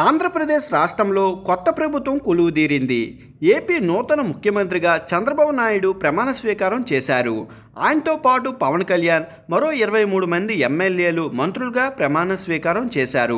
ఆంధ్రప్రదేశ్ రాష్ట్రంలో కొత్త ప్రభుత్వం కొలువుదీరింది. ఏపీ నూతన ముఖ్యమంత్రిగా చంద్రబాబు నాయుడు ప్రమాణ స్వీకారం చేశారు. ఆయనతో పాటు పవన్ కళ్యాణ్, మరో 23 మంది ఎమ్మెల్యేలు మంత్రులుగా ప్రమాణ స్వీకారం చేశారు.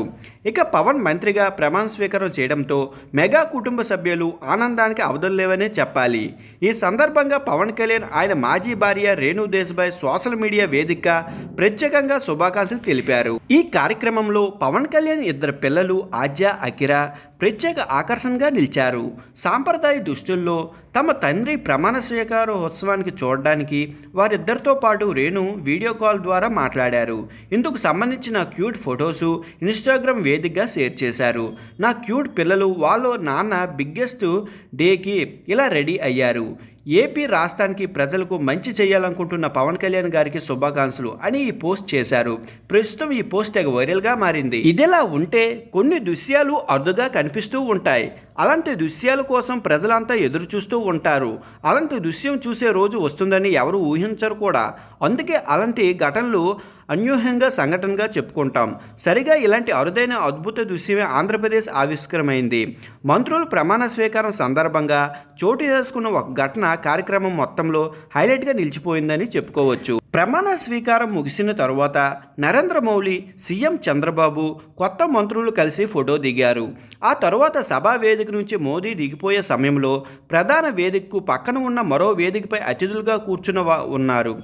ఇక పవన్ మంత్రిగా ప్రమాణ స్వీకారం చేయడంతో మెగా కుటుంబ సభ్యులు ఆనందానికి అవధుల్లేవనే చెప్పాలి. ఈ సందర్భంగా పవన్ కళ్యాణ్ ఆయన మాజీ భార్య రేణు దేశాయ్ సోషల్ మీడియా వేదికగా ప్రత్యేకంగా శుభాకాంక్షలు తెలిపారు. ఈ కార్యక్రమంలో పవన్ కళ్యాణ్ ఇద్దరు పిల్లలు ఆద్య, అకిరా ప్రత్యేక ఆకర్షణగా నిలిచారు. సాంప్రదాయ దుస్తుల్లో తమ తండ్రి ప్రమాణ స్వీకారోత్సవానికి చూడడానికి వారిద్దరితో పాటు రేణు వీడియో కాల్ ద్వారా మాట్లాడారు. ఇందుకు సంబంధించిన క్యూట్ ఫొటోసు ఇన్స్టాగ్రామ్ వేదికగా షేర్ చేశారు. నా క్యూట్ పిల్లలు వాళ్ళ నాన్న బిగ్గెస్ట్ డేకి ఇలా రెడీ అయ్యారు. ఏపీ రాష్ట్రానికి ప్రజలకు మంచి చేయాలనుకుంటున్న పవన్ కళ్యాణ్ గారికి శుభాకాంక్షలు అని ఈ పోస్ట్ చేశారు. ప్రస్తుతం ఈ పోస్ట్ తెగ వైరల్గా మారింది. ఇదిలా ఉంటే కొన్ని దృశ్యాలు అరుదుగా కనిపిస్తూ ఉంటాయి. అలాంటి దృశ్యాల కోసం ప్రజలంతా ఎదురు చూస్తూ ఉంటారు. అలాంటి దృశ్యం చూసే రోజు వస్తుందని ఎవరు ఊహించరు కూడా. అందుకే అలాంటి ఘటనలు అన్యూహ్యంగా సంఘటనగా చెప్పుకుంటాం. సరిగా ఇలాంటి అరుదైన అద్భుత దృశ్యమే ఆంధ్రప్రదేశ్ ఆవిష్కరమైంది. మంత్రులు ప్రమాణ స్వీకారం సందర్భంగా చోటు చేసుకున్న ఒక ఘటన కార్యక్రమం మొత్తంలో హైలైట్గా నిలిచిపోయిందని చెప్పుకోవచ్చు. ప్రమాణ స్వీకారం ముగిసిన తరువాత నరేంద్ర మోదీ, సీఎం చంద్రబాబు, కొత్త మంత్రులు కలిసి ఫోటో దిగారు. ఆ తరువాత సభా వేదిక నుంచి మోదీ దిగిపోయే సమయంలో ప్రధాన వేదికకు పక్కన ఉన్న మరో వేదికపై అతిథులుగా ఉన్నారు.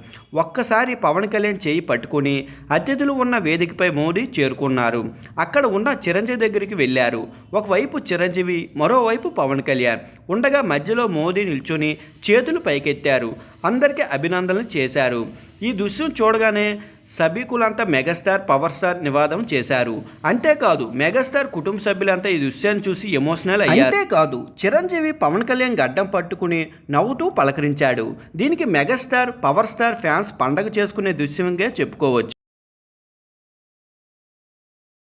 ఒక్కసారి పవన్ కళ్యాణ్ చేయి పట్టుకుని అతిథులు ఉన్న వేదికపై మోదీ చేరుకున్నారు. అక్కడ ఉన్న చిరంజీవి దగ్గరికి వెళ్ళారు. ఒకవైపు చిరంజీవి, మరోవైపు పవన్ కళ్యాణ్ ఉండగా మధ్యలో మోదీ నిల్చొని చేతులు పైకెత్తారు. అందరికీ అభినందనలు చేశారు. ఈ దృశ్యం చూడగానే సభికులంతా మెగాస్టార్, పవర్ స్టార్ నివాదం చేశారు. అంతేకాదు మెగాస్టార్ కుటుంబ సభ్యులంతా ఈ దృశ్యాన్ని చూసి ఎమోషనల్ అయ్యారు. అంతేకాదు చిరంజీవి పవన్ కళ్యాణ్ గడ్డం పట్టుకుని నవ్వుతూ పలకరించాడు. దీనికి మెగాస్టార్, పవర్ స్టార్ ఫ్యాన్స్ పండగ చేసుకునే దృశ్యంగా చెప్పుకోవచ్చు.